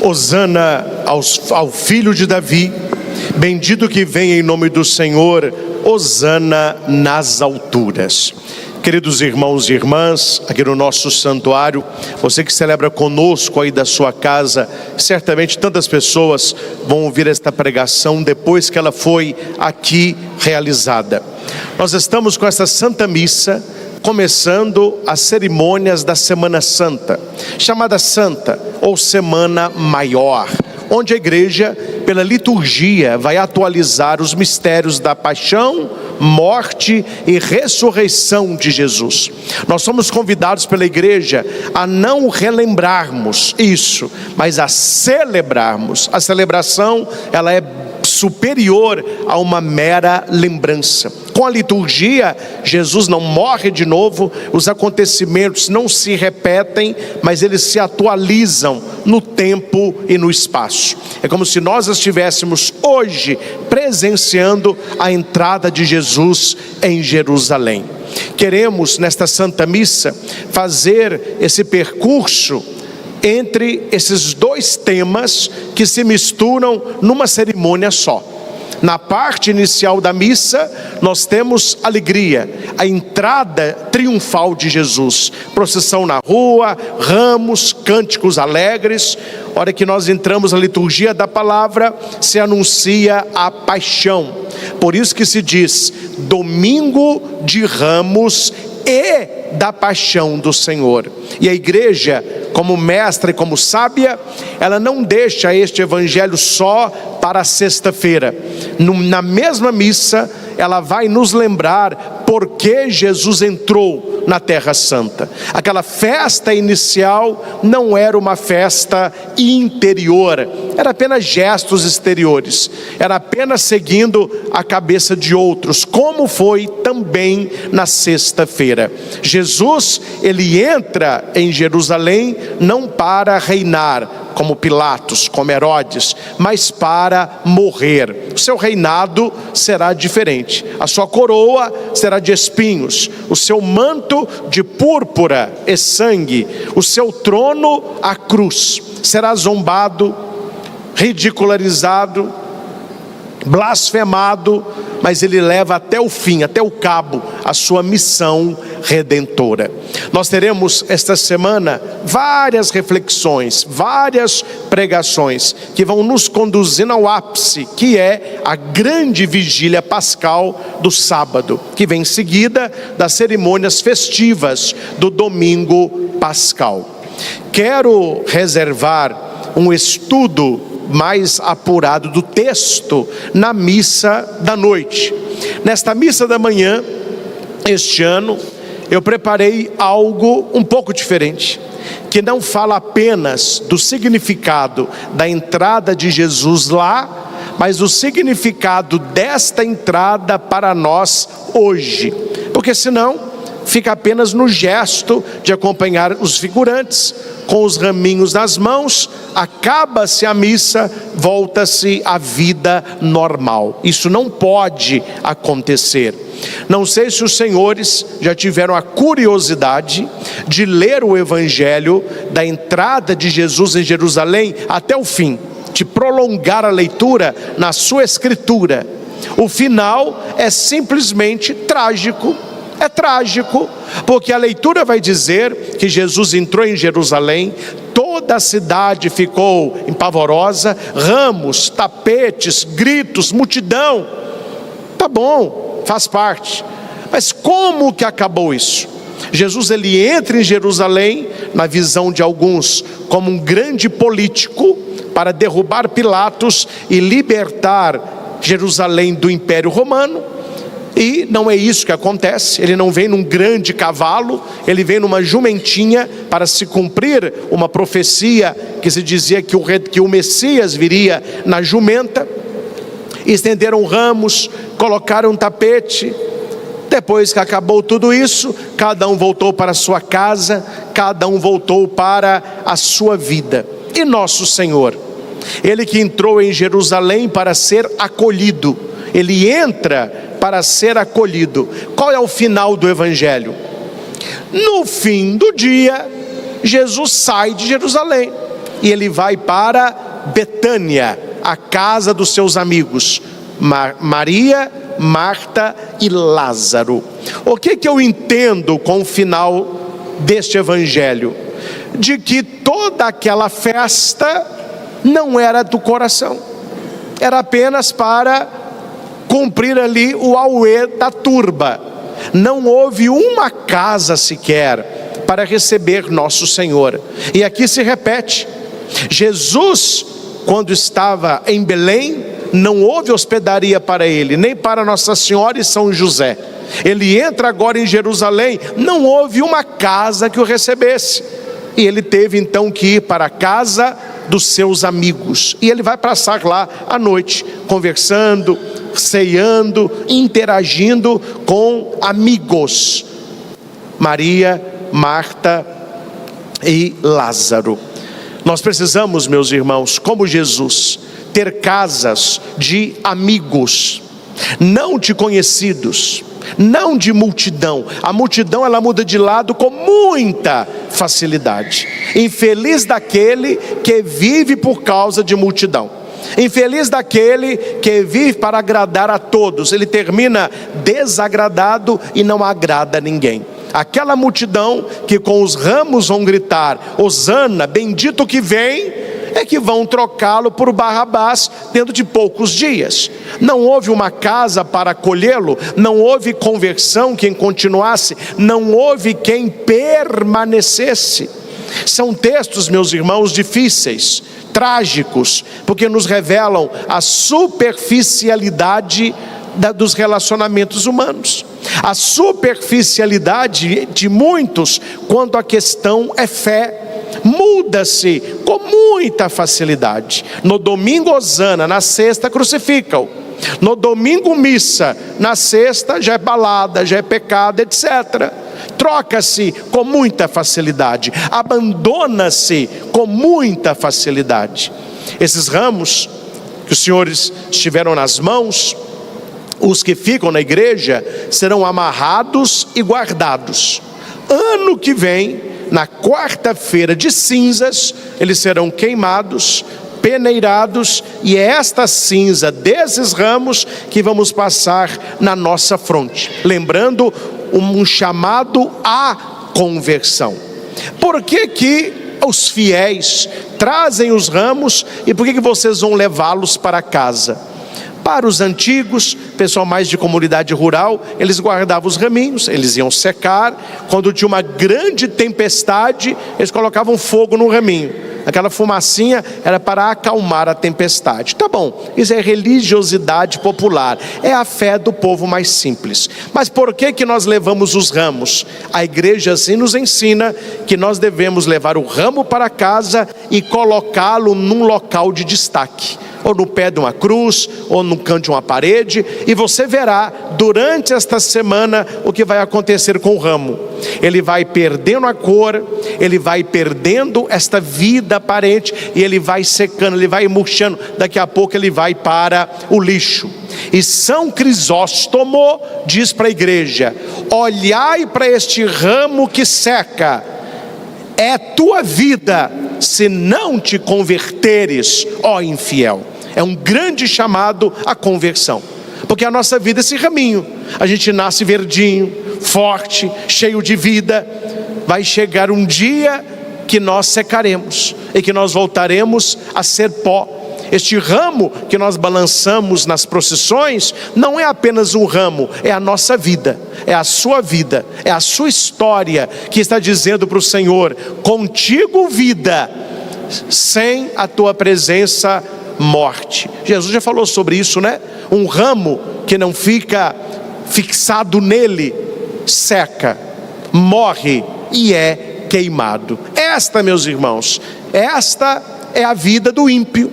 Hosana ao filho de Davi, bendito que vem em nome do Senhor, hosana nas alturas. Queridos irmãos e irmãs, aqui no nosso santuário, você que celebra conosco aí da sua casa, certamente tantas pessoas vão ouvir esta pregação depois que ela foi aqui realizada. Nós estamos com essa Santa Missa, começando as cerimônias da Semana Santa, chamada Santa ou Semana Maior, onde a igreja, pela liturgia, vai atualizar os mistérios da paixão, morte e ressurreição de Jesus. Nós somos convidados pela igreja a não relembrarmos isso, mas a celebrarmos. A celebração, ela é superior a uma mera lembrança. Com a liturgia, Jesus não morre de novo, os acontecimentos não se repetem, mas eles se atualizam no tempo e no espaço. É como se nós estivéssemos hoje presenciando a entrada de Jesus em Jerusalém. Queremos, nesta Santa Missa, fazer esse percurso entre esses dois temas que se misturam numa cerimônia só. Na parte inicial da missa, nós temos alegria, a entrada triunfal de Jesus, procissão na rua, ramos, cânticos alegres. A hora que nós entramos na liturgia da palavra, se anuncia a paixão. Por isso que se diz, domingo de ramos e da paixão do Senhor. E a igreja, como mestra e como sábia, ela não deixa este evangelho só para a sexta-feira. Na mesma missa, ela vai nos lembrar por que Jesus entrou na Terra Santa. Aquela festa inicial não era uma festa interior, era apenas gestos exteriores, era apenas seguindo a cabeça de outros, como foi também na sexta-feira. Jesus, ele entra em Jerusalém não para reinar, como Pilatos, como Herodes, mas para morrer. O seu reinado será diferente, a sua coroa será de espinhos, o seu manto de púrpura e sangue, o seu trono a cruz. Será zombado, ridicularizado, blasfemado, mas ele leva até o fim, até o cabo, a sua missão redentora. Nós teremos esta semana várias reflexões, várias pregações que vão nos conduzindo ao ápice, que é a grande vigília pascal do sábado, que vem em seguida das cerimônias festivas do domingo pascal. Quero reservar um estudo mais apurado do texto na missa da noite. Nesta missa da manhã, este ano, eu preparei algo um pouco diferente, que não fala apenas do significado da entrada de Jesus lá, mas o significado desta entrada para nós hoje, porque senão fica apenas no gesto de acompanhar os figurantes com os raminhos nas mãos, acaba-se a missa, volta-se à vida normal. Isso não pode acontecer. Não sei se os senhores já tiveram a curiosidade de ler o evangelho da entrada de Jesus em Jerusalém até o fim, de prolongar a leitura na sua escritura. O final é simplesmente trágico. É trágico, porque a leitura vai dizer que Jesus entrou em Jerusalém, toda a cidade ficou empavorosa, ramos, tapetes, gritos, multidão. Tá bom, faz parte, mas como que acabou isso? Jesus, ele entra em Jerusalém, na visão de alguns, como um grande político, para derrubar Pilatos e libertar Jerusalém do Império Romano. E não é isso que acontece. Ele não vem num grande cavalo, ele vem numa jumentinha, para se cumprir uma profecia que se dizia que o Messias viria na jumenta. Estenderam ramos, colocaram um tapete. Depois que acabou tudo isso, cada um voltou para a sua casa, cada um voltou para a sua vida. E nosso Senhor, ele que entrou em Jerusalém para ser acolhido, ele entra para ser acolhido. Qual é o final do evangelho? No fim do dia, Jesus sai de Jerusalém. e ele vai para Betânia, a casa dos seus amigos, Maria, Marta e Lázaro. O que eu entendo com o final deste evangelho? De que toda aquela festa não era do coração, era apenas para cumprir ali o auê da turba. Não houve uma casa sequer para receber nosso Senhor. E aqui se repete: Jesus, quando estava em Belém, não houve hospedaria para ele, nem para Nossa Senhora e São José. Ele entra agora em Jerusalém, não houve uma casa que o recebesse, e ele teve então que ir para a casa dos seus amigos, e ele vai passar lá à noite, conversando, ceando, interagindo com amigos, Maria, Marta e Lázaro. Nós precisamos, meus irmãos, como Jesus, ter casas de amigos, não de conhecidos, não de multidão. A multidão, ela muda de lado com muita facilidade. Infeliz daquele que vive por causa de multidão. Infeliz daquele que vive para agradar a todos. Ele termina desagradado e não agrada a ninguém. Aquela multidão que com os ramos vão gritar: Hosana, bendito que vem, é que vão trocá-lo por Barrabás dentro de poucos dias. Não houve uma casa para acolhê-lo, não houve conversão quem continuasse, não houve quem permanecesse. São textos, meus irmãos, difíceis, trágicos, porque nos revelam a superficialidade dos relacionamentos humanos, a superficialidade de muitos quando a questão é fé. Muda-se com muita facilidade. No domingo hosana, na sexta crucificam. No domingo missa, na sexta já é balada, já é pecado, etc. Troca-se com muita facilidade, abandona-se com muita facilidade. Esses ramos que os senhores estiveram nas mãos, os que ficam na igreja, serão amarrados e guardados. Ano que vem, na quarta-feira de cinzas, eles serão queimados, peneirados, e é esta cinza desses ramos que vamos passar na nossa fronte, lembrando um chamado à conversão. Por que os fiéis trazem os ramos e por que vocês vão levá-los para casa? Para os antigos, pessoal mais de comunidade rural, eles guardavam os raminhos, eles iam secar. Quando tinha uma grande tempestade, eles colocavam fogo no raminho. Aquela fumacinha era para acalmar a tempestade. Tá bom, isso é religiosidade popular, é a fé do povo mais simples. Mas por que nós levamos os ramos? A igreja assim nos ensina que nós devemos levar o ramo para casa e colocá-lo num local de destaque, ou no pé de uma cruz, ou no canto de uma parede, e você verá durante esta semana o que vai acontecer com o ramo. Ele vai perdendo a cor, ele vai perdendo esta vida aparente, e ele vai secando, ele vai murchando, daqui a pouco ele vai para o lixo. E São Crisóstomo diz para a igreja: olhai para este ramo que seca, é tua vida, se não te converteres, ó infiel. É um grande chamado à conversão, porque a nossa vida é esse raminho. A gente nasce verdinho, forte, cheio de vida. Vai chegar um dia que nós secaremos e que nós voltaremos a ser pó. Este ramo que nós balançamos nas procissões não é apenas um ramo, é a nossa vida, é a sua vida, é a sua história que está dizendo para o Senhor: contigo vida, sem a tua presença morte. Jesus já falou sobre isso, né? Um ramo que não fica fixado nele seca, morre e é queimado. Esta, meus irmãos, esta é a vida do ímpio.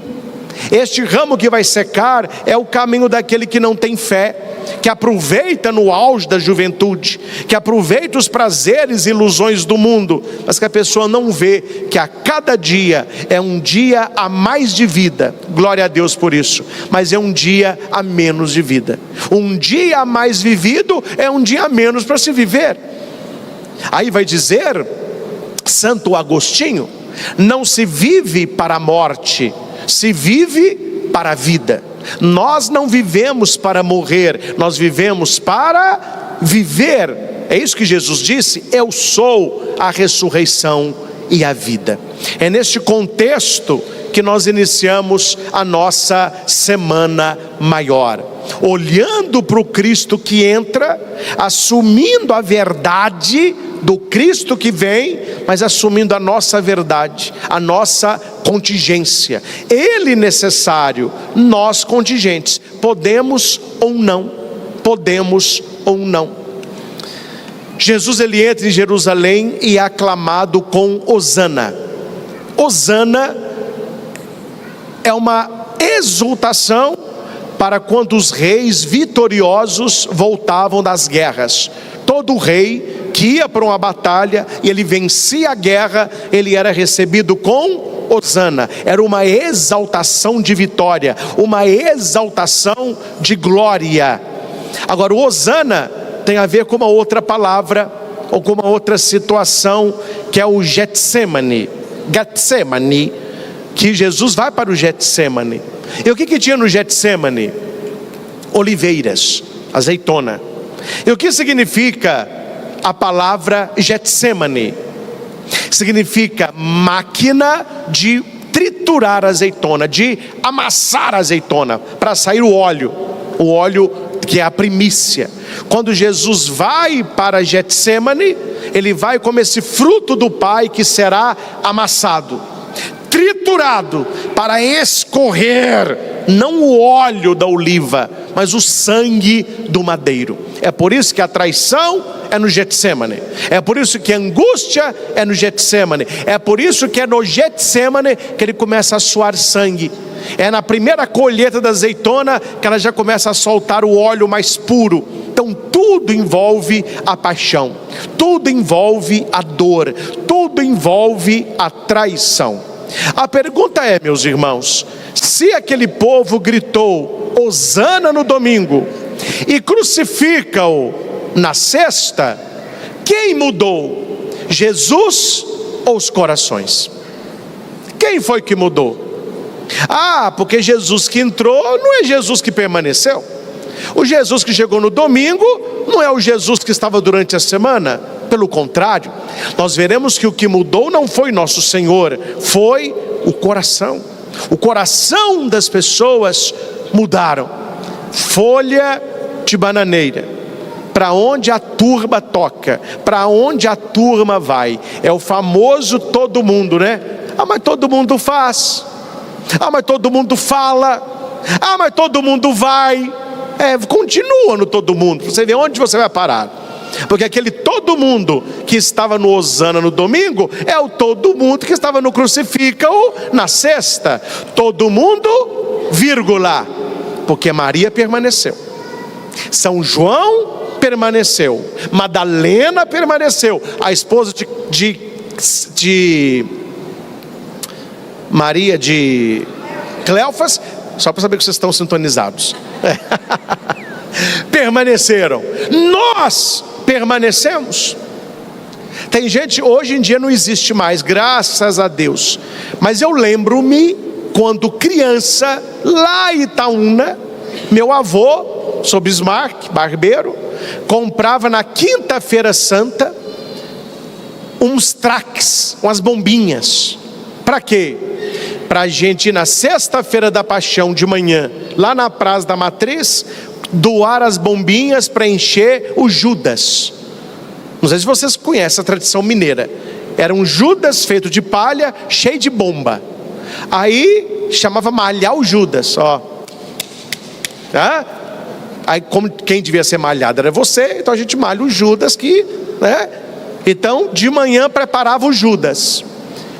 Este ramo que vai secar é o caminho daquele que não tem fé, que aproveita no auge da juventude, que aproveita os prazeres e ilusões do mundo, mas que a pessoa não vê que a cada dia é um dia a mais de vida. Glória a Deus por isso, mas é um dia a menos de vida. Um dia a mais vivido é um dia a menos para se viver. Aí vai dizer Santo Agostinho Não se vive para a morte, se vive para a vida. Nós não vivemos para morrer, nós vivemos para viver. É isso que Jesus disse: eu sou a ressurreição e a vida. É neste contexto que nós iniciamos a nossa semana maior, olhando para o Cristo que entra, assumindo a verdade do Cristo que vem, mas assumindo a nossa verdade, a nossa contingência. Ele necessário, nós contingentes, podemos ou não, podemos ou não. Jesus, ele entra em Jerusalém e é aclamado com Hosana. Hosana é uma exultação para quando os reis vitoriosos voltavam das guerras. Todo rei que ia para uma batalha e ele vencia a guerra, ele era recebido com Hosana. Era uma exaltação de vitória, uma exaltação de glória. Agora, o Hosana tem a ver com uma outra palavra, ou com uma outra situação, que é o Getsemane, que Jesus vai para o Getsemane. E o que tinha no Getsemane? Oliveiras, azeitona. E o que significa a palavra Getsemane? Significa máquina de triturar azeitona, de amassar azeitona, para sair o óleo que é a primícia. Quando Jesus vai para Getsemane, ele vai como esse fruto do Pai que será amassado, triturado, para escorrer, não o óleo da oliva, mas o sangue do madeiro. É por isso que a traição é no Getsemane, é por isso que a angústia é no Getsemane, é por isso que é no Getsemane que ele começa a suar sangue. É na primeira colheita da azeitona que ela já começa a soltar o óleo mais puro. Então tudo envolve a paixão, tudo envolve a dor, tudo envolve a traição. A pergunta é, meus irmãos, se aquele povo gritou Hosana no domingo e crucifica-o na sexta, quem mudou? Jesus ou os corações? Quem foi que mudou? Porque Jesus que entrou não é Jesus que permaneceu. O Jesus que chegou no domingo não é o Jesus que estava durante a semana. Pelo contrário, nós veremos que o que mudou não foi nosso Senhor, foi o coração. O coração das pessoas mudaram. Folha de bananeira, para onde a turma toca, para onde a turma vai. É o famoso todo mundo, né? Mas todo mundo faz. Mas todo mundo fala. Mas todo mundo vai. Continua no todo mundo. Você vê onde você vai parar. Porque aquele todo mundo que estava no Hosana no domingo é o todo mundo que estava no crucifica-o na sexta. Todo mundo, vírgula, porque Maria permaneceu, São João permaneceu, Madalena permaneceu, a esposa de Maria de Cleofas, só para saber que vocês estão sintonizados. Permaneceram. Nós permanecemos. Tem gente, hoje em dia não existe mais, graças a Deus, mas eu lembro-me quando criança, lá em Itaúna, meu avô, seu Bismarck, barbeiro, comprava na quinta-feira santa uns traques, umas bombinhas. Para quê? Para a gente ir na sexta-feira da Paixão de manhã, lá na Praça da Matriz, doar as bombinhas para encher o Judas. Não sei se vocês conhecem a tradição mineira. Era um Judas feito de palha, cheio de bomba. Aí chamava malhar o Judas, ó. Aí como quem devia ser malhado era você, então a gente malha o Judas que, né? Então de manhã preparava o Judas.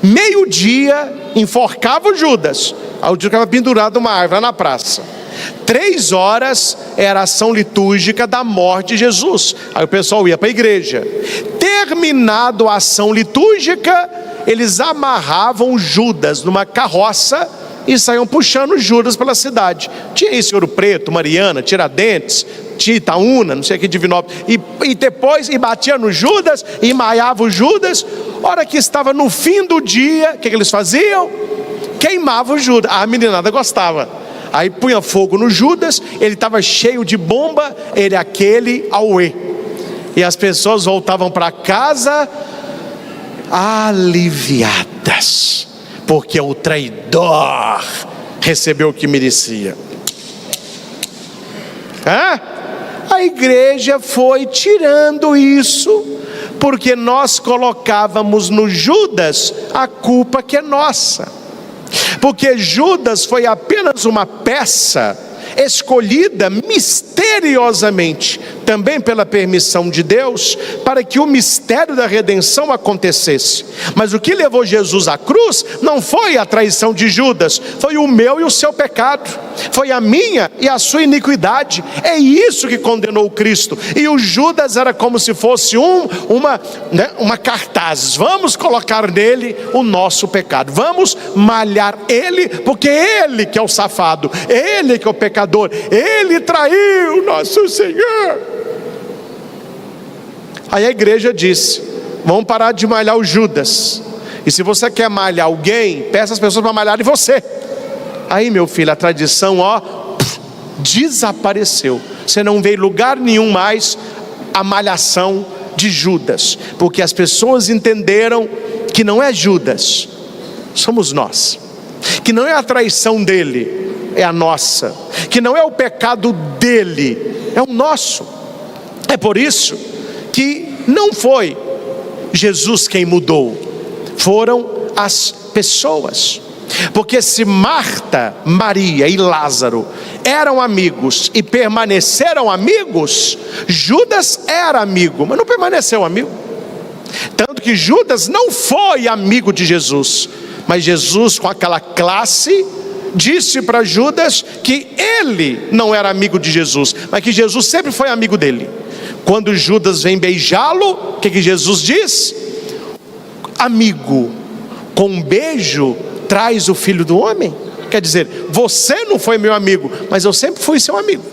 Meio-dia enforcava o Judas. Aí o Judas ficava pendurado numa árvore lá na praça. 3 horas era a ação litúrgica da morte de Jesus. Aí o pessoal ia para a igreja. Terminado a ação litúrgica, eles amarravam Judas numa carroça e saíam puxando Judas pela cidade. Tinha isso em Ouro Preto, Mariana, Tiradentes, tinha Itaúna, não sei o que, Divinópolis, e depois batia no Judas, e maiava o Judas. Hora que estava no fim do dia, o que eles faziam? Queimava o Judas. A meninada gostava. Aí punha fogo no Judas, ele estava cheio de bomba, ele aquele auê. E as pessoas voltavam para casa aliviadas, porque o traidor recebeu o que merecia. A igreja foi tirando isso, porque nós colocávamos no Judas a culpa que é nossa. Porque Judas foi apenas uma peça escolhida misteriosamente, também pela permissão de Deus, para que o mistério da redenção acontecesse. Mas o que levou Jesus à cruz não foi a traição de Judas, foi o meu e o seu pecado, foi a minha e a sua iniquidade. É isso que condenou Cristo. E o Judas era como se fosse uma cartaz: vamos colocar nele o nosso pecado, vamos malhar ele, porque ele que é o safado, ele que é o pecador, ele traiu nosso Senhor. Aí a igreja disse: vamos parar de malhar o Judas, e se você quer malhar alguém, peça as pessoas para malharem você. Aí, meu filho, a tradição desapareceu. Você não vê em lugar nenhum mais a malhação de Judas, porque as pessoas entenderam que não é Judas, somos nós, que não é a traição dele, é a nossa, que não é o pecado dele, é o nosso. É por isso que não foi Jesus quem mudou, foram as pessoas. Porque se Marta, Maria e Lázaro eram amigos e permaneceram amigos, Judas era amigo, mas não permaneceu amigo. Tanto que Judas não foi amigo de Jesus, mas Jesus, com aquela classe, disse para Judas que ele não era amigo de Jesus, mas que Jesus sempre foi amigo dele. Quando Judas vem beijá-lo, o que Jesus diz? Amigo, com um beijo traz o Filho do Homem. Quer dizer, você não foi meu amigo, mas eu sempre fui seu amigo.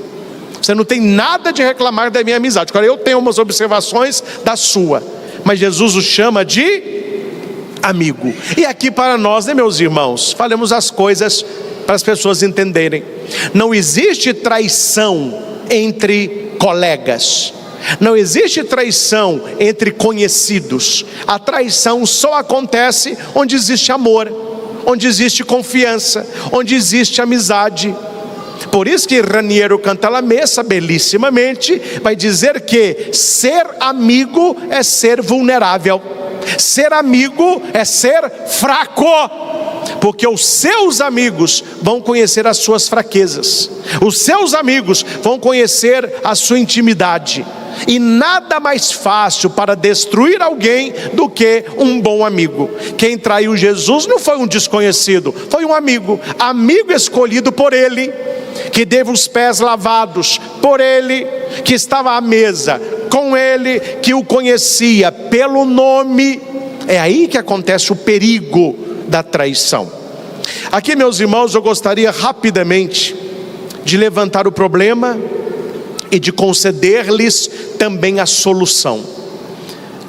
Você não tem nada de reclamar da minha amizade. Agora eu tenho umas observações da sua, mas Jesus o chama de amigo. E aqui para nós, né, meus irmãos, falemos as coisas para as pessoas entenderem. Não existe traição entre colegas, não existe traição entre conhecidos. A traição só acontece onde existe amor, onde existe confiança, onde existe amizade. Por isso que Raniero Cantalamessa, belíssimamente, vai dizer que ser amigo é ser vulnerável, ser amigo é ser fraco, porque os seus amigos vão conhecer as suas fraquezas, os seus amigos vão conhecer a sua intimidade. E nada mais fácil para destruir alguém do que um bom amigo. Quem traiu Jesus não foi um desconhecido, foi um amigo, amigo escolhido por ele, que teve os pés lavados por ele, que estava à mesa com ele, que o conhecia pelo nome. É aí que acontece o perigo da traição. Aqui, meus irmãos, eu gostaria rapidamente de levantar o problema e de conceder-lhes também a solução.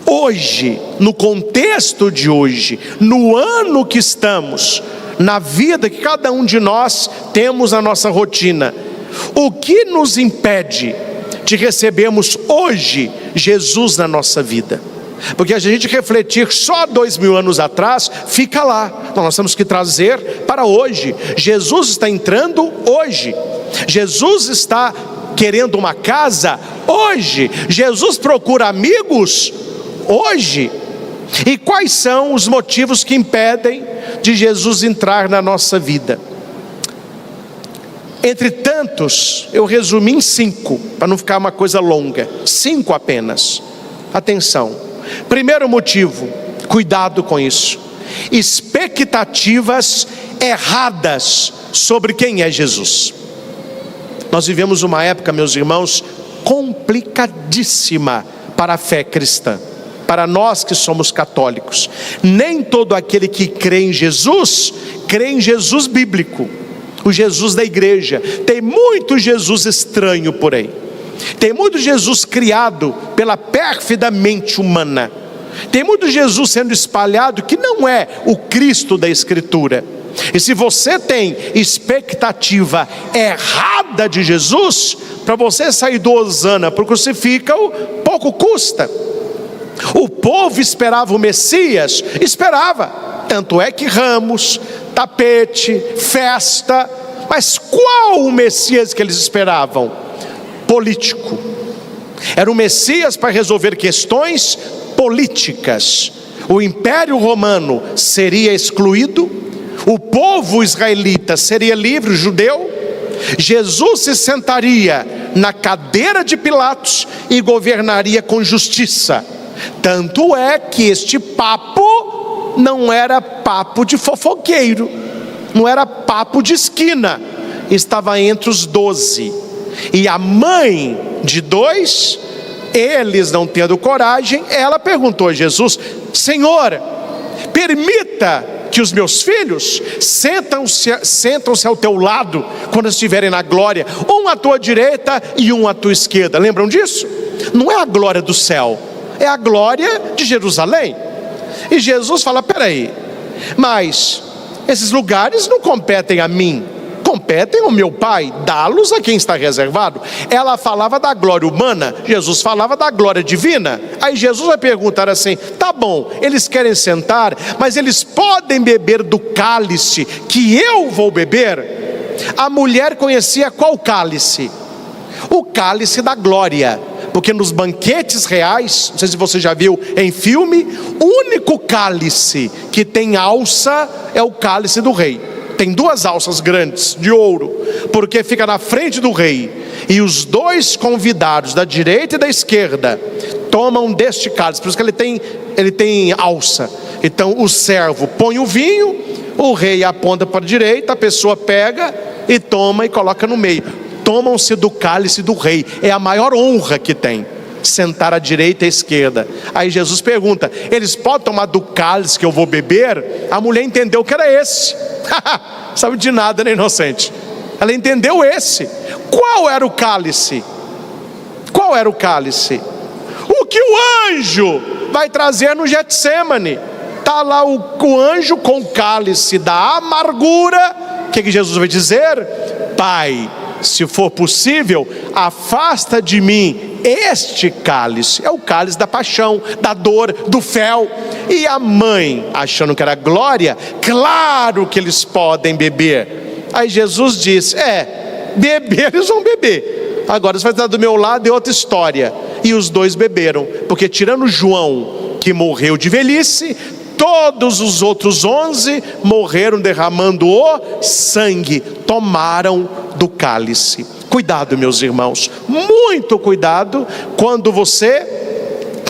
Hoje, no contexto de hoje, no ano que estamos, na vida que cada um de nós temos na nossa rotina, o que nos impede de recebermos hoje Jesus na nossa vida? Porque a gente refletir só 2000 anos atrás, fica lá. Nós temos que trazer para hoje. Jesus está entrando hoje, Jesus está querendo uma casa hoje, Jesus procura amigos hoje. E quais são os motivos que impedem de Jesus entrar na nossa vida? Entre tantos, eu resumi em 5, para não ficar uma coisa longa, 5 apenas. Atenção. Primeiro motivo, cuidado com isso: expectativas erradas sobre quem é Jesus. Nós vivemos uma época, meus irmãos, complicadíssima para a fé cristã. para nós que somos católicos: nem todo aquele que crê em Jesus bíblico, o Jesus da igreja. Tem muito Jesus estranho por aí, tem muito Jesus criado pela pérfida mente humana, tem muito Jesus sendo espalhado que não é o Cristo da Escritura. E se você tem expectativa errada de Jesus, para você sair do hosana para o crucifixo, pouco custa. O povo esperava o Messias, esperava, tanto é que ramos, tapete, festa. Mas qual o Messias que eles esperavam? Político. Era o Messias para resolver questões políticas. O Império Romano seria excluído, o povo israelita seria livre, o judeu. Jesus se sentaria na cadeira de Pilatos e governaria com justiça. Tanto é que este papo não era papo de fofoqueiro, não era papo de esquina, estava entre os 12. E a mãe de 2, eles não tendo coragem, ela perguntou a Jesus: Senhor, permita que os meus filhos sentam-se ao teu lado quando estiverem na glória, um à tua direita e um à tua esquerda. Lembram disso? Não é a glória do céu, é a glória de Jerusalém. E Jesus fala: peraí, mas esses lugares não competem a mim, competem ao meu Pai, dá-los a quem está reservado. Ela falava da glória humana, Jesus falava da glória divina. Aí Jesus vai perguntar assim: tá bom, eles querem sentar, mas eles podem beber do cálice que eu vou beber? A mulher conhecia qual cálice? O cálice da glória. Porque nos banquetes reais, não sei se você já viu em filme, o único cálice que tem alça é o cálice do rei. Tem 2 alças grandes de ouro, porque fica na frente do rei, e os 2 convidados da direita e da esquerda tomam deste cálice, por isso que ele tem alça. Então o servo põe o vinho, o rei aponta para a direita, a pessoa pega e toma e coloca no meio. Tomam-se do cálice do rei, é a maior honra que tem, sentar à direita e à esquerda. Aí Jesus pergunta: eles podem tomar do cálice que eu vou beber? A mulher entendeu que era esse. Sabe de nada, né, inocente? Ela entendeu esse. Qual era o cálice? Qual era o cálice? O que o anjo vai trazer no Getsêmani. Está lá o anjo com o cálice da amargura. O que Jesus vai dizer? Pai, se for possível, afasta de mim este cálice. É o cálice da paixão, da dor, do fel. E a mãe, achando que era glória, claro que eles podem beber. Aí Jesus disse: beber eles vão beber. Agora você vai estar do meu lado, é outra história. E os 2 beberam, porque tirando João, que morreu de velhice, todos os outros 11 morreram derramando o sangue, tomaram do cálice. Cuidado, meus irmãos, muito cuidado quando você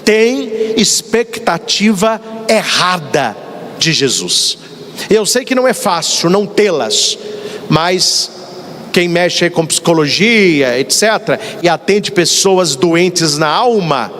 tem expectativa errada de Jesus. Eu sei que não é fácil não tê-las, mas quem mexe aí com psicologia, etc., e atende pessoas doentes na alma,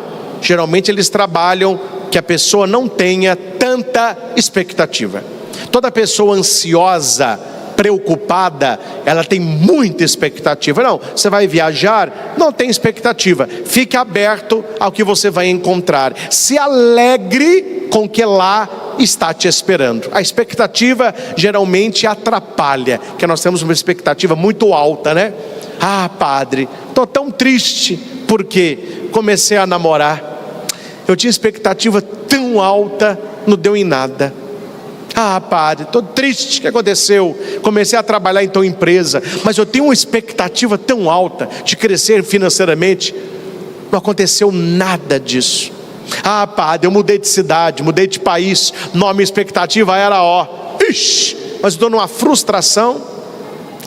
geralmente eles trabalham que a pessoa não tenha tanta expectativa. Toda pessoa ansiosa, preocupada, ela tem muita expectativa. Não, você vai viajar, não tem expectativa. Fique aberto ao que você vai encontrar. Se alegre com o que lá está te esperando. A expectativa geralmente atrapalha, porque nós temos uma expectativa muito alta, né? Ah, padre, estou tão triste porque comecei a namorar. Eu tinha expectativa tão alta, não deu em nada. Ah, padre, estou triste, o que aconteceu? Comecei a trabalhar em tua empresa, mas eu tenho uma expectativa tão alta de crescer financeiramente. Não aconteceu nada disso. Ah, padre, eu mudei de cidade, mudei de país. Não, minha expectativa era mas estou numa frustração.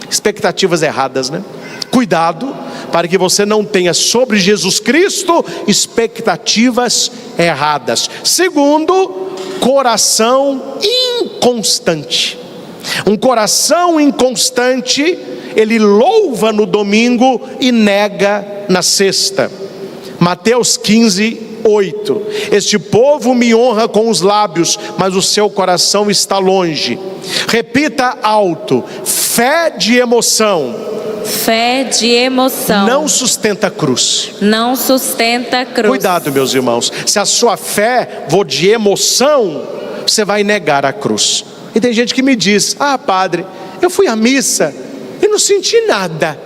Expectativas erradas, né? Cuidado para que você não tenha sobre Jesus Cristo expectativas erradas. Segundo, coração inconstante. Um coração inconstante, ele louva no domingo e nega na sexta. Mateus 15, 8: este povo me honra com os lábios, mas o seu coração está longe. Repita alto: fé de emoção. Fé de emoção Não sustenta a cruz. não sustenta a cruz. Cuidado, meus irmãos, se a sua fé for de emoção, você vai negar a cruz. E tem gente que me diz: ah, padre, eu fui à missa e não senti nada.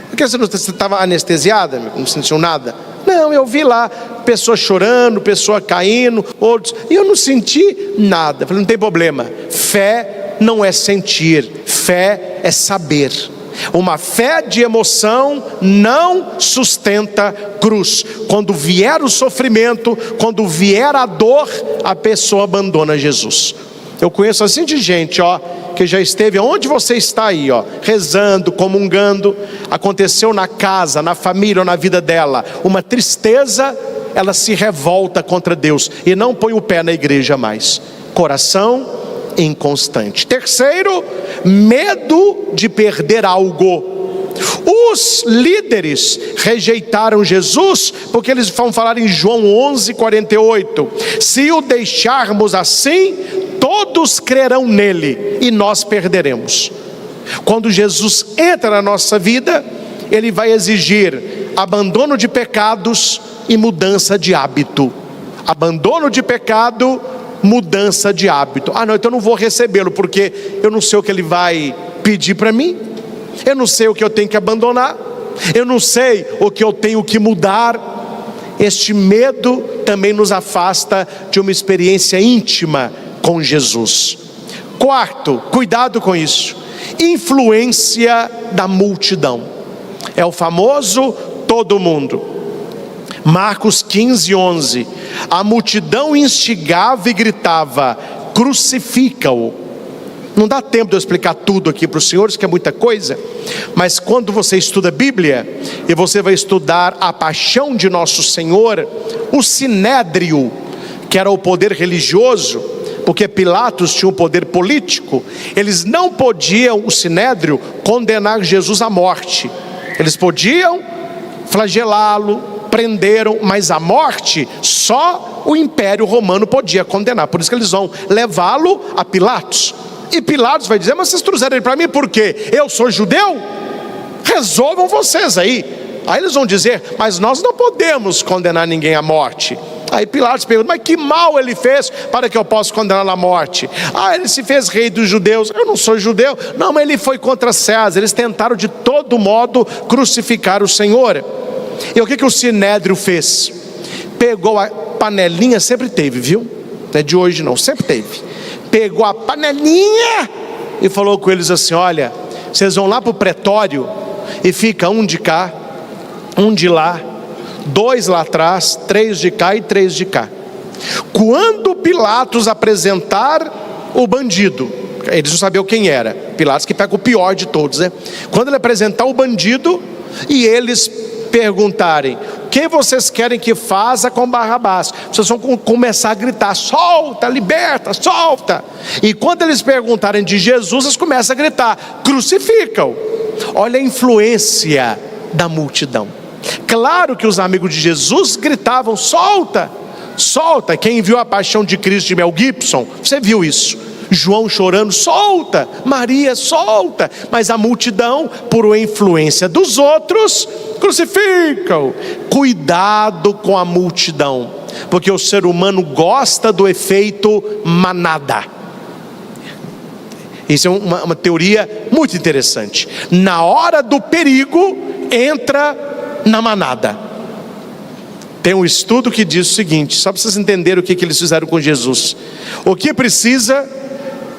Porque você estava anestesiada, não sentiu nada? Não, eu vi lá pessoas chorando, pessoa caindo, outros, e eu não senti nada. Eu falei: não tem problema, fé não é sentir, fé é saber. Uma fé de emoção não sustenta cruz. Quando vier o sofrimento, quando vier a dor, a pessoa abandona Jesus. Eu conheço assim de gente, que já esteve onde você está aí, rezando, comungando. Aconteceu na casa, na família ou na vida dela uma tristeza, ela se revolta contra Deus e não põe o pé na igreja mais. Coração inconstante. Terceiro, medo de perder algo. Os líderes rejeitaram Jesus porque eles vão falar em João 11:48: se o deixarmos assim, todos crerão nele e nós perderemos. Quando Jesus entra na nossa vida, ele vai exigir abandono de pecados e mudança de hábito. Abandono de pecado, mudança de hábito. Ah, não, então eu não vou recebê-lo, porque eu não sei o que ele vai pedir para mim, eu não sei o que eu tenho que abandonar, eu não sei o que eu tenho que mudar. Este medo também nos afasta de uma experiência íntima com Jesus. Quarto, cuidado com isso: influência da multidão. É o famoso todo mundo. Marcos 15:11: a multidão instigava e gritava: crucifica-o. Não dá tempo de eu explicar tudo aqui para os senhores, que é muita coisa, mas quando você estuda a Bíblia, e você vai estudar a paixão de nosso Senhor, o sinédrio, que era o poder religioso, porque Pilatos tinha um poder político, eles não podiam, o sinédrio, condenar Jesus à morte. Eles podiam flagelá-lo, prenderam, mas a morte só o Império Romano podia condenar. Por isso que eles vão levá-lo a Pilatos. E Pilatos vai dizer: mas vocês trouxeram ele para mim por quê? Eu sou judeu? Resolvam vocês aí. Aí eles vão dizer: mas nós não podemos condenar ninguém à morte. Aí Pilatos pergunta: mas que mal ele fez para que eu possa condená-lo à morte? Ah, ele se fez rei dos judeus. Eu não sou judeu. Não, mas ele foi contra César. Eles tentaram de todo modo crucificar o Senhor. E o que o sinédrio fez? Pegou a panelinha, sempre teve, viu? Não é de hoje não, sempre teve. Pegou a panelinha e falou com eles assim: olha, vocês vão lá para o pretório e fica um de cá, um de lá, 2 lá atrás, 3 de cá e 3 de cá. Quando Pilatos apresentar o bandido, eles não sabiam quem era, Pilatos que pega o pior de todos, né? Quando ele apresentar o bandido e eles perguntarem: o que vocês querem que faça com Barrabás? Vocês vão começar a gritar: solta, liberta, solta. E quando eles perguntarem de Jesus, vocês começam a gritar: crucificam. Olha a influência da multidão. Claro que os amigos de Jesus gritavam: solta, solta. Quem viu a Paixão de Cristo de Mel Gibson, você viu isso. João chorando: solta, Maria, solta. Mas a multidão, por influência dos outros, crucificam. Cuidado com a multidão, porque o ser humano gosta do efeito manada. Isso é uma teoria muito interessante. Na hora do perigo, entra na manada. Tem um estudo que diz o seguinte, só para vocês entenderem o que eles fizeram com Jesus. O que precisa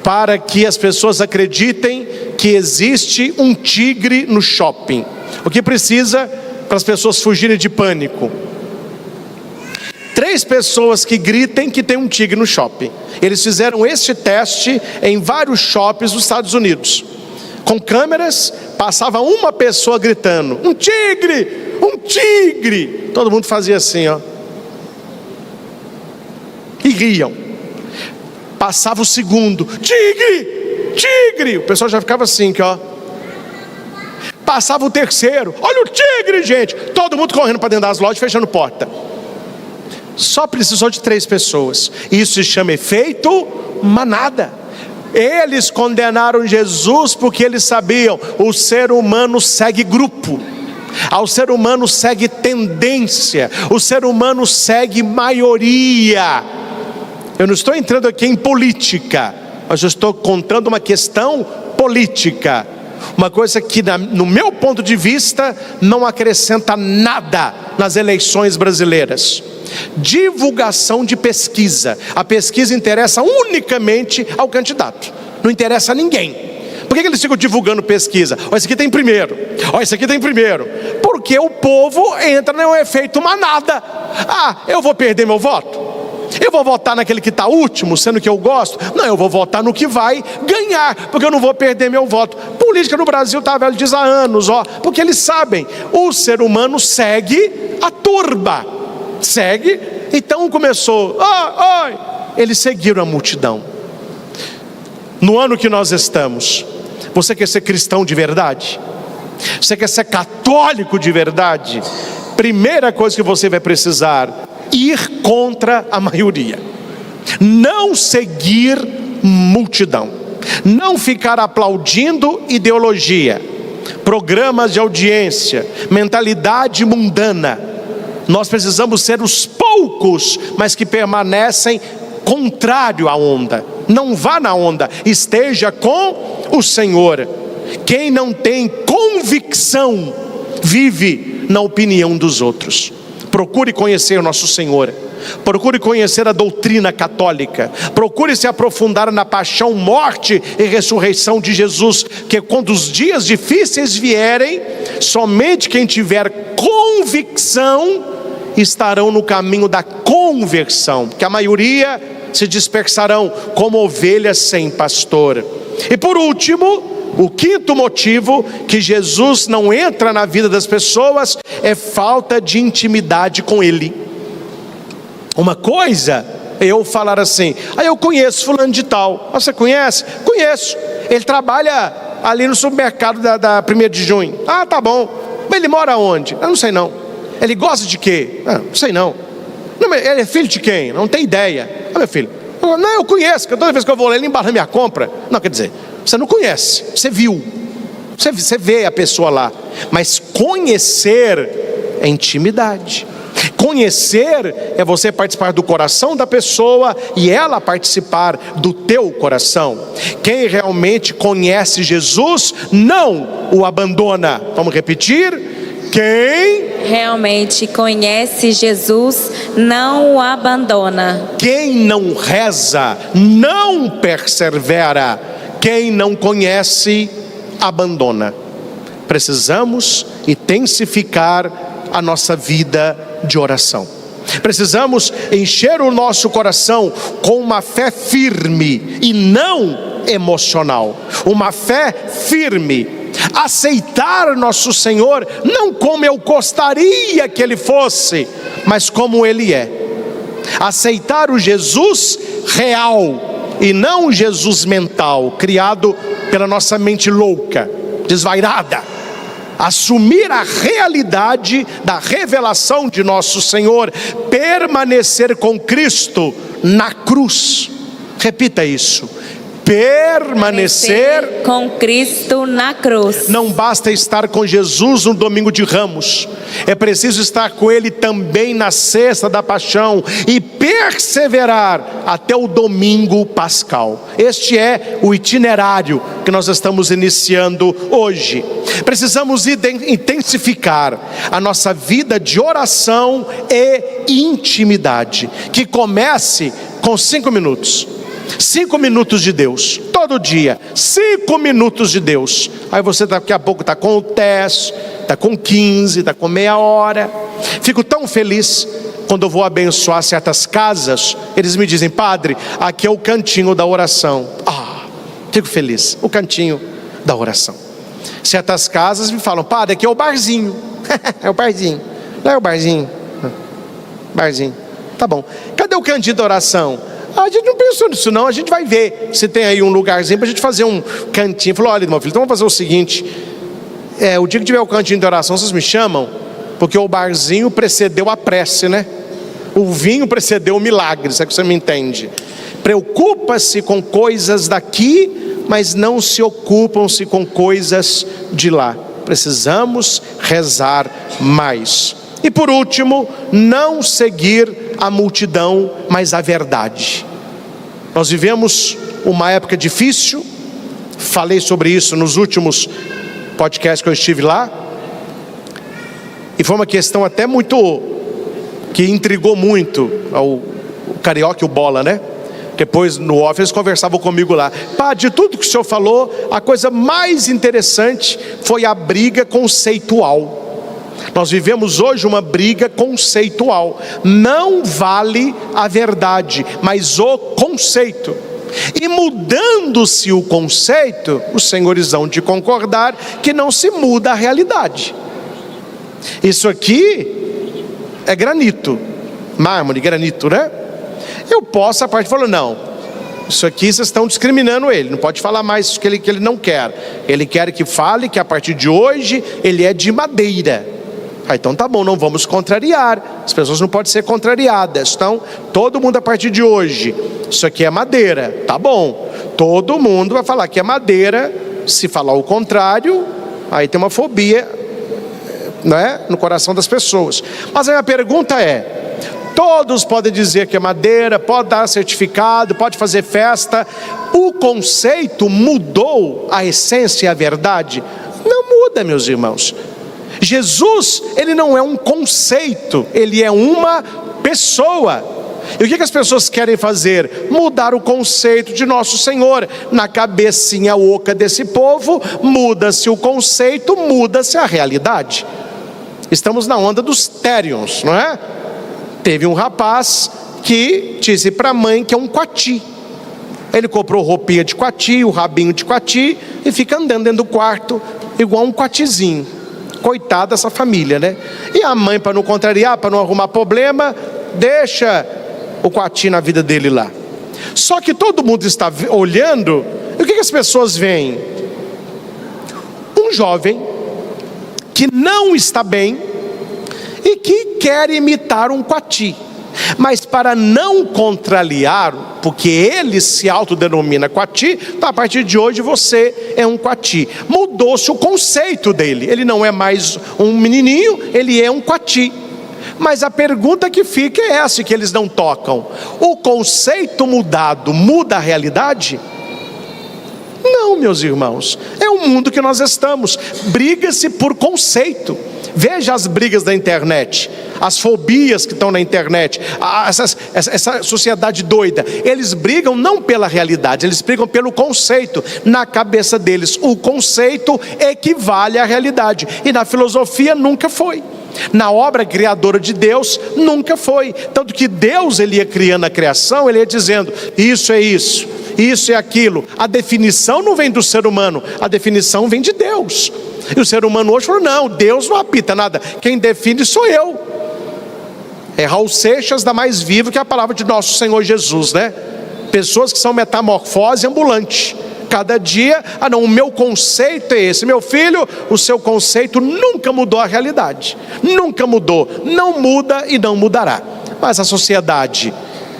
para que as pessoas acreditem que existe um tigre no shopping? O que precisa para as pessoas fugirem de pânico? 3 pessoas que gritem que tem um tigre no shopping. Eles fizeram este teste em vários shoppings dos Estados Unidos. Com câmeras, passava uma pessoa gritando: um tigre, um tigre. Todo mundo fazia assim, e riam. Passava o segundo: tigre, tigre. O pessoal já ficava assim, Passava o terceiro: olha o tigre, gente. Todo mundo correndo para dentro das lojas, fechando porta. Só precisou de 3 pessoas. Isso se chama efeito manada. Eles condenaram Jesus porque eles sabiam: o ser humano segue grupo, o ser humano segue tendência, o ser humano segue maioria. Eu não estou entrando aqui em política, mas eu estou contando uma questão política, uma coisa que no meu ponto de vista não acrescenta nada nas eleições brasileiras. Divulgação de pesquisa. A pesquisa interessa unicamente ao candidato, não interessa a ninguém. Por que eles ficam divulgando pesquisa? Ó, esse aqui tem primeiro, ó, esse aqui tem primeiro. Porque o povo entra no efeito manada. Ah, eu vou perder meu voto? Eu vou votar naquele que está último, sendo que eu gosto? Não, eu vou votar no que vai ganhar, porque eu não vou perder meu voto. Política no Brasil está velho diz há anos, ó, porque eles sabem, o ser humano segue a turba, segue. Então começou, eles seguiram a multidão. No ano que nós estamos, você quer ser cristão de verdade? Você quer ser católico de verdade? Primeira coisa que você vai precisar: ir contra a maioria, não seguir multidão, não ficar aplaudindo ideologia, programas de audiência, mentalidade mundana. Nós precisamos ser os poucos, mas que permanecem contrário à onda. Não vá na onda, esteja com o Senhor. Quem não tem convicção vive na opinião dos outros. Procure conhecer o nosso Senhor, procure conhecer a doutrina católica, procure se aprofundar na paixão, morte e ressurreição de Jesus, que quando os dias difíceis vierem, somente quem tiver convicção estarão no caminho da conversão, porque a maioria se dispersarão como ovelhas sem pastor. E por último, o quinto motivo que Jesus não entra na vida das pessoas é falta de intimidade com Ele. Uma coisa é eu falar assim: eu conheço fulano de tal. Você conhece? Conheço. Ele trabalha ali no supermercado da 1º de junho. Ah, tá bom. Mas ele mora onde? Eu não sei não. Ele gosta de quê? Não sei não. Ele é filho de quem? Não tem ideia. Meu filho, não, eu conheço, toda vez que eu vou lá ele embarra minha compra. Não, quer dizer, você não conhece, você viu, você vê a pessoa lá. Mas conhecer é intimidade. Conhecer é você participar do coração da pessoa e ela participar do teu coração. Quem realmente conhece Jesus não o abandona. Vamos repetir? Quem realmente conhece Jesus não o abandona. Quem não reza não persevera. Quem não conhece abandona. Precisamos intensificar a nossa vida de oração. Precisamos encher o nosso coração com uma fé firme e não emocional. Uma fé firme. Aceitar nosso Senhor não como eu gostaria que Ele fosse, mas como Ele é. Aceitar o Jesus real e não o Jesus mental, criado pela nossa mente louca, desvairada. Assumir a realidade da revelação de nosso Senhor, permanecer com Cristo na cruz. Repita isso: permanecer com Cristo na cruz. Não basta estar com Jesus no domingo de Ramos, é preciso estar com Ele também na sexta da paixão e perseverar até o domingo pascal. Este é o itinerário que nós estamos iniciando hoje. Precisamos intensificar a nossa vida de oração e intimidade, que comece com 5 minutos. 5 minutos de Deus, todo dia, 5 minutos de Deus. Aí você daqui a pouco está com 10, está com 15, está com meia hora. Fico tão feliz quando eu vou abençoar certas casas, eles me dizem: padre, aqui é o cantinho da oração. Fico feliz, o cantinho da oração. Certas casas me falam: padre, aqui é o barzinho. É o barzinho, não é o barzinho? Barzinho, tá bom. Cadê o cantinho da oração? A gente não pensou nisso não, a gente vai ver se tem aí um lugarzinho para a gente fazer um cantinho. Falou: olha, meu filho, então vamos fazer o seguinte, o dia que tiver o cantinho de oração, vocês me chamam, porque o barzinho precedeu a prece, né? O vinho precedeu o milagre, se é que você me entende. Preocupa-se com coisas daqui, mas não se ocupam-se com coisas de lá. Precisamos rezar mais. E por último, não seguir a multidão, mas a verdade. Nós vivemos uma época difícil, falei sobre isso nos últimos podcasts que eu estive lá, e foi uma questão até muito, que intrigou muito o Carioca e o Bola, né? Depois no off eles conversavam comigo lá. Pá, de tudo que o senhor falou, a coisa mais interessante foi a briga conceitual. Nós vivemos hoje uma briga conceitual. Não vale a verdade, mas o conceito. E mudando-se o conceito, os senhores hão de concordar que não se muda a realidade. Isso aqui é granito, mármore, granito, né? Eu posso, a parte falou, não, isso aqui vocês estão discriminando ele, não pode falar mais isso que ele não quer. Ele quer que fale que a partir de hoje ele é de madeira. Então tá bom, não vamos contrariar, as pessoas não podem ser contrariadas. Então, todo mundo a partir de hoje, isso aqui é madeira, tá bom. Todo mundo vai falar que é madeira, se falar o contrário, aí tem uma fobia, né, no coração das pessoas. Mas aí a pergunta é, todos podem dizer que é madeira, pode dar certificado, pode fazer festa. O conceito mudou a essência e a verdade? Não muda, meus irmãos. Jesus, ele não é um conceito, ele é uma pessoa. E o que as pessoas querem fazer? Mudar o conceito de nosso Senhor. Na cabecinha oca desse povo, muda-se o conceito, muda-se a realidade. Estamos na onda dos Therions, não é? Teve um rapaz que disse para a mãe que é um coati. Ele comprou roupinha de coati, o rabinho de coati, e fica andando dentro do quarto igual um coatizinho. Coitada dessa família, né? E a mãe, para não contrariar, para não arrumar problema, deixa o coati na vida dele lá. Só que todo mundo está olhando, e o que as pessoas veem? Um jovem que não está bem e que quer imitar um coati, mas para não contrariar, porque ele se autodenomina coati, então a partir de hoje você é um coati. Mudou-se o conceito dele, ele não é mais um menininho, ele é um coati. Mas a pergunta que fica é essa que eles não tocam: o conceito mudado muda a realidade? Não, meus irmãos, é o mundo que nós estamos. Briga-se por conceito. Veja as brigas da internet, as fobias que estão na internet, essa sociedade doida. Eles brigam não pela realidade, eles brigam pelo conceito. Na cabeça deles, o conceito equivale à realidade. E na filosofia nunca foi. Na obra criadora de Deus nunca foi. Tanto que Deus, ele ia criando a criação, ele ia dizendo, isso é isso, isso é aquilo. A definição não vem do ser humano, a definição vem de Deus. E o ser humano hoje falou, não, Deus não apita nada, quem define sou eu. É Raul Seixas da Mais Vivo, que é a palavra de nosso Senhor Jesus, né? Pessoas que são metamorfose ambulante. Cada dia, não, o meu conceito é esse. Meu filho, o seu conceito nunca mudou a realidade. Nunca mudou, não muda e não mudará. Mas a sociedade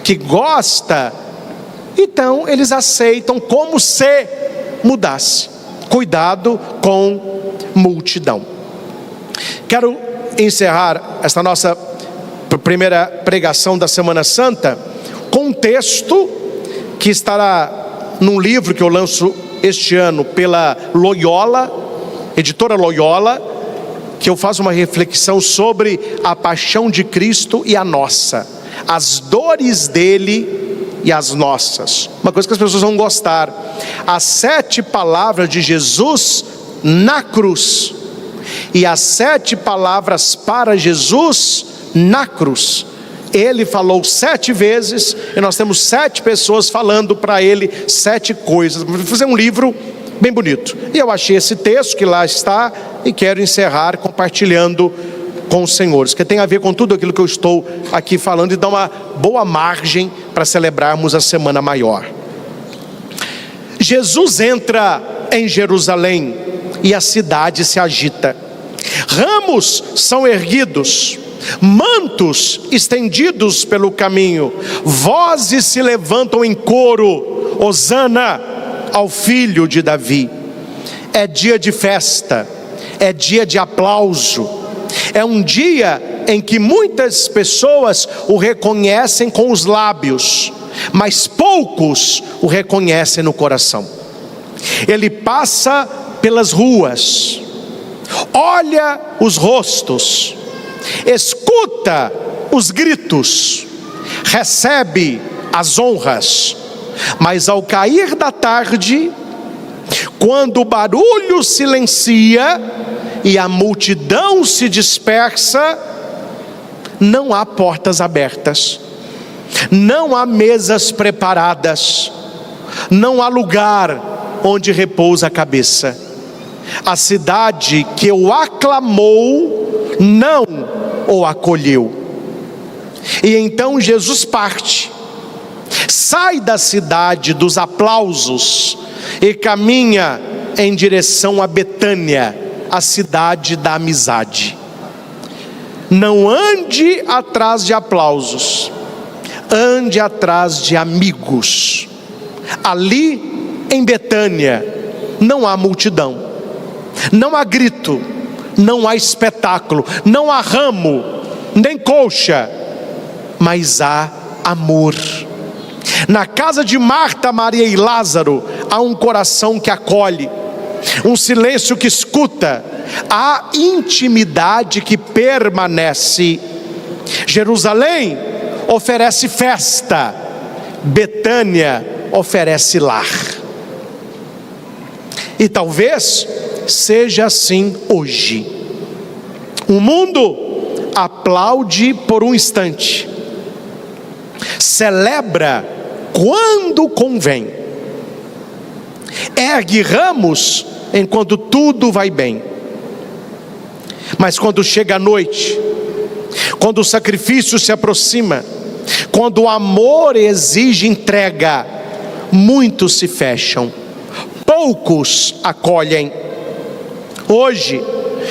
que gosta, então eles aceitam como se mudasse. Cuidado com multidão. Quero encerrar esta nossa primeira pregação da Semana Santa com um texto que estará num livro que eu lanço este ano pela Loyola, editora Loyola, que eu faço uma reflexão sobre a paixão de Cristo e a nossa, as dores dele e as nossas. Uma coisa que as pessoas vão gostar: as 7 palavras de Jesus na cruz e as 7 palavras para Jesus na cruz. Ele falou 7 vezes e nós temos 7 pessoas falando para ele 7 coisas. Vou fazer um livro bem bonito. E eu achei esse texto que lá está e quero encerrar compartilhando com os senhores, que tem a ver com tudo aquilo que eu estou aqui falando e dá uma boa margem para celebrarmos a Semana Maior. Jesus entra em Jerusalém e a cidade se agita. Ramos são erguidos mantos estendidos pelo caminho, vozes se levantam em coro: Hosana ao filho de Davi. É dia de festa, é dia de aplauso, é um dia em que muitas pessoas o reconhecem com os lábios, mas poucos o reconhecem no coração. Ele passa pelas ruas, olha os rostos, escuta os gritos, recebe as honras, mas ao cair da tarde, quando o barulho silencia e a multidão se dispersa, não há portas abertas, não há mesas preparadas, não há lugar onde repousa a cabeça. A cidade que o aclamou não o acolheu. E então Jesus parte, sai da cidade dos aplausos e caminha em direção a Betânia, a cidade da amizade. Não ande atrás de aplausos, ande atrás de amigos. Ali em Betânia não há multidão, não há grito, não há espetáculo, não há ramo, nem colcha, mas há amor. Na casa de Marta, Maria e Lázaro há um coração que acolhe, um silêncio que escuta, há intimidade que permanece. Jerusalém oferece festa, Betânia oferece lar. E talvez seja assim hoje. O mundo aplaude por um instante, celebra quando convém, ergue ramos enquanto tudo vai bem, mas quando chega a noite, quando o sacrifício se aproxima, quando o amor exige entrega, muitos se fecham, poucos acolhem. Hoje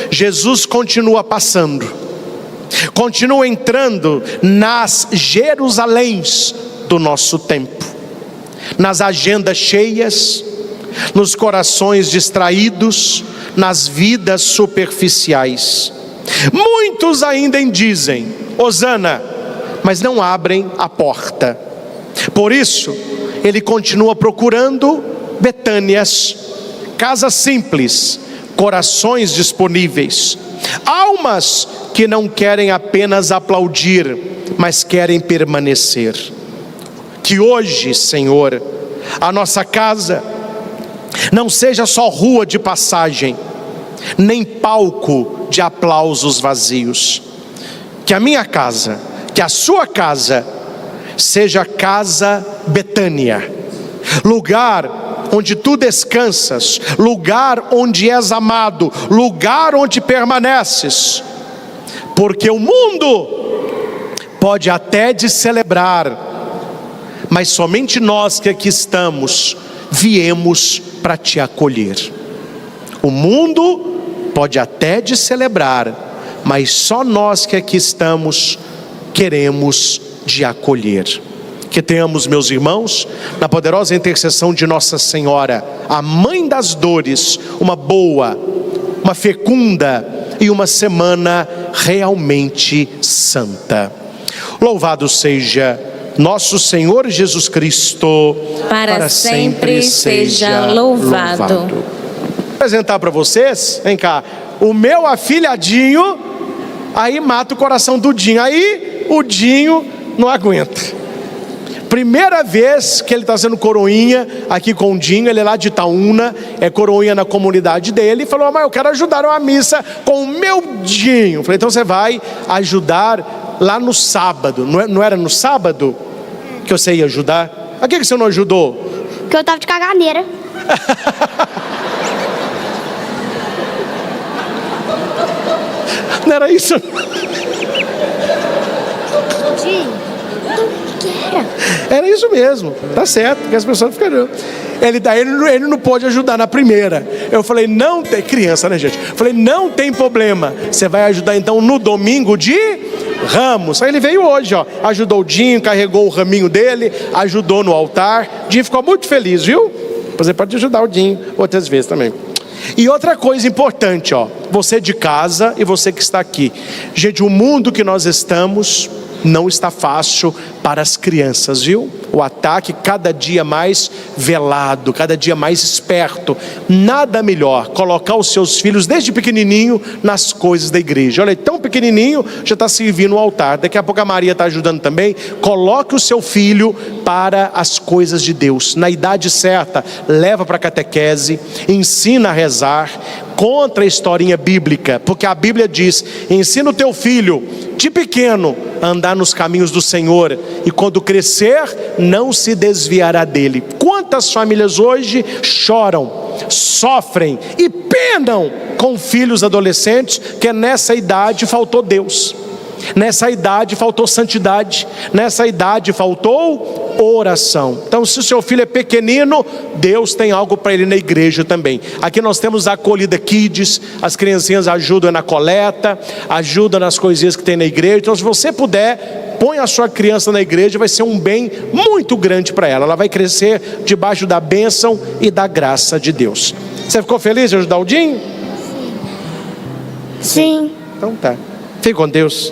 Jesus continua passando, continua entrando nas Jerusaléns do nosso tempo, nas agendas cheias, nos corações distraídos, nas vidas superficiais. Muitos ainda dizem Hosana, mas não abrem a porta. Por isso ele continua procurando Betânias, casas simples, corações disponíveis, almas que não querem apenas aplaudir, mas querem permanecer. Que hoje, Senhor, a nossa casa não seja só rua de passagem, nem palco de aplausos vazios. Que a minha casa, que a sua casa, seja casa Betânia, lugar onde tu descansas, lugar onde és amado, lugar onde permaneces. Porque o mundo pode até te celebrar, mas somente nós que aqui estamos viemos para te acolher. O mundo pode até te celebrar, mas só nós que aqui estamos queremos te acolher. Que tenhamos, meus irmãos, na poderosa intercessão de Nossa Senhora, a Mãe das Dores, uma boa, uma fecunda e uma semana realmente santa. Louvado seja nosso Senhor Jesus Cristo, para sempre seja louvado. Vou apresentar para vocês, vem cá, o meu afilhadinho, aí mata o coração do Dinho, aí o Dinho não aguenta. Primeira vez que ele está sendo coroinha aqui com o Dinho, ele é lá de Itaúna, é coroinha na comunidade dele, e falou: mas eu quero ajudar uma missa com o meu Dinho. Eu falei: então você vai ajudar lá no sábado. Não era no sábado que você ia ajudar? A que você não ajudou? Porque eu tava de caganeira. Não era isso? Dinho, que era? Era isso mesmo, tá certo, que as pessoas ficaram. Ele não pôde ajudar na primeira. Eu falei, não tem, criança, né, gente? Eu falei, não tem problema, você vai ajudar então no domingo de Ramos. Aí ele veio hoje, ó, ajudou o Dinho, carregou o raminho dele, ajudou no altar. O Dinho ficou muito feliz, viu? Você pode ajudar o Dinho outras vezes também. E outra coisa importante, ó, você de casa e você que está aqui. Gente, o mundo que nós estamos não está fácil para as crianças, viu? O ataque cada dia mais velado, cada dia mais esperto. Nada melhor colocar os seus filhos desde pequenininho nas coisas da igreja. Olha, tão pequenininho já está servindo o altar. Daqui a pouco a Maria está ajudando também. Coloque o seu filho para as coisas de Deus. Na idade certa, leva para a catequese, ensina a rezar, contra a historinha bíblica, porque a Bíblia diz: ensina o teu filho de pequeno a andar nos caminhos do Senhor, e quando crescer não se desviará dele. Quantas famílias hoje choram, sofrem e penam com filhos adolescentes que nessa idade faltou Deus, nessa idade faltou santidade, nessa idade faltou oração. Então, se o seu filho é pequenino, Deus tem algo para ele na igreja também. Aqui nós temos a Acolhida Kids, as criancinhas ajudam na coleta, ajudam nas coisinhas que tem na igreja. Então, se você puder, põe a sua criança na igreja, vai ser um bem muito grande para ela. Ela vai crescer debaixo da bênção e da graça de Deus. Você ficou feliz de ajudar o Dinho? Sim. Então tá. Fique com Deus.